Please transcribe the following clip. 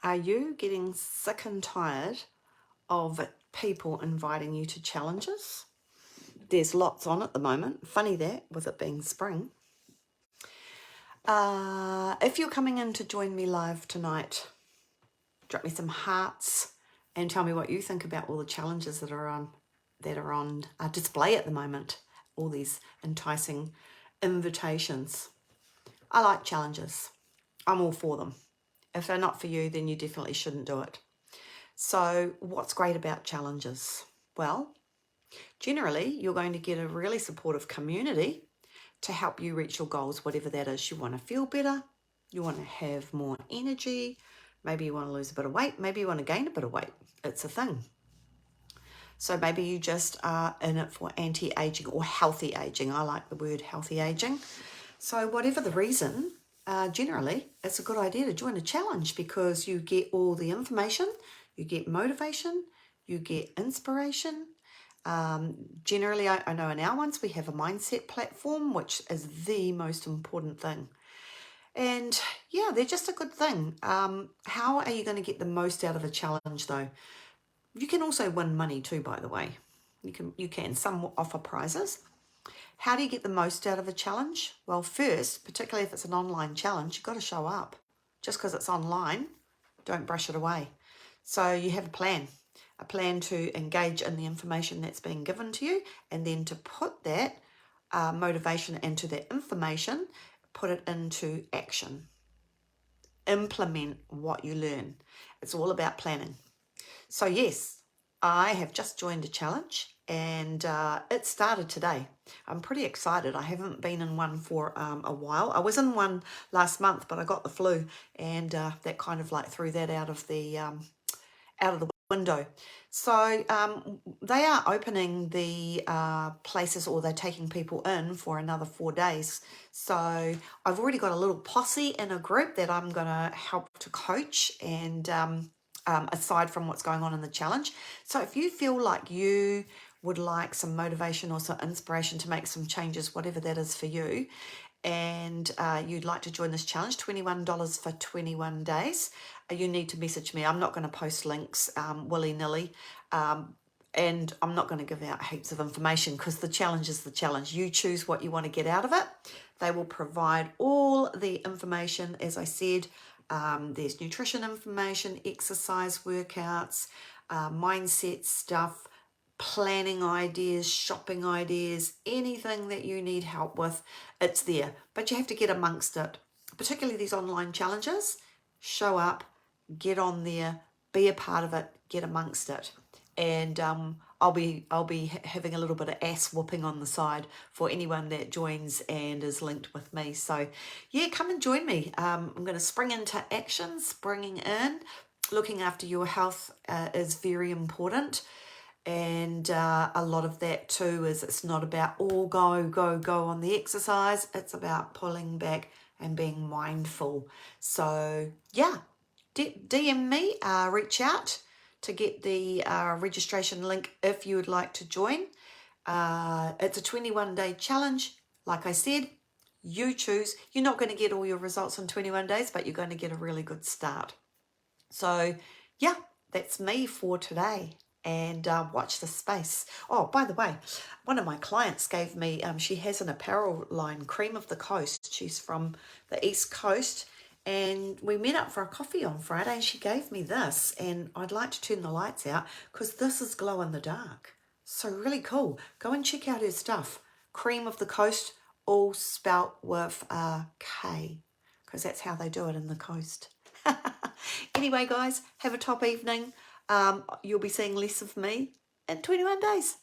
Are you getting sick and tired of people inviting you to challenges? There's lots on at the moment. Funny that, with it being spring. If you're coming in to join me live tonight, drop me some hearts and tell me what you think about all the challenges that are on display at the moment. All these enticing invitations. I like challenges. I'm all for them. If they're not for you, then you definitely shouldn't do it. So what's great about challenges? Well, generally, you're going to get a really supportive community to help you reach your goals, whatever that is. You want to feel better, you want to have more energy, maybe you want to lose a bit of weight, maybe you want to gain a bit of weight. It's a thing. So maybe you just are in it for anti-aging or healthy aging. I like the word healthy aging. So whatever the reason, generally, it's a good idea to join a challenge because you get all the information, you get motivation, you get inspiration. Generally, I know in our ones, we have a mindset platform, which is the most important thing. And yeah, they're just a good thing. How are you going to get the most out of a challenge though? You can also win money too, by the way. You can. Some offer prizes. How do you get the most out of a challenge? Well, first, particularly if it's an online challenge, you've got to show up. Just because it's online, don't brush it away. So you have a plan to engage in the information that's being given to you, and then to put that motivation into that information, put it into action. Implement what you learn. It's all about planning. So yes, I have just joined a challenge and it started today. I'm pretty excited. I haven't been in one for a while. I was in one last month, but I got the flu and that kind of like threw that out of the window. So they are opening the places, or they're taking people in for another 4 days. So I've already got a little posse in a group that I'm going to help to coach and aside from what's going on in the challenge. So if you feel like you would like some motivation or some inspiration to make some changes, whatever that is for you, and you'd like to join this challenge, $21 for 21 days, you need to message me. I'm not going to post links willy-nilly, and I'm not going to give out heaps of information because the challenge is the challenge. You choose what you want to get out of it. They will provide all the information, as I said. There's nutrition information, exercise workouts, mindset stuff, planning ideas, shopping ideas, anything that you need help with, it's there. But you have to get amongst it, particularly these online challenges. Show up, get on there, be a part of it, get amongst it. And I'll be having a little bit of ass whooping on the side for anyone that joins and is linked with me. So yeah, come and join me. I'm going to spring into action, springing in. Looking after your health is very important. And a lot of that too is it's not about all go on the exercise. It's about pulling back and being mindful. So yeah, DM me, reach out to get the registration link if you would like to join. It's a 21-day challenge. Like I said, you choose. You're not going to get all your results in 21 days, but you're going to get a really good start. So yeah, that's me for today. And watch the space. Oh, by the way, one of my clients gave me, she has an apparel line, Cream of the Coast. She's from the East Coast. And we met up for a coffee on Friday and she gave me this. And I'd like to turn the lights out because this is glow in the dark. So really cool. Go and check out her stuff. Cream of the Coast, all spelt with a K, because that's how they do it in the coast. Anyway, guys, have a top evening. You'll be seeing less of me in 21 days.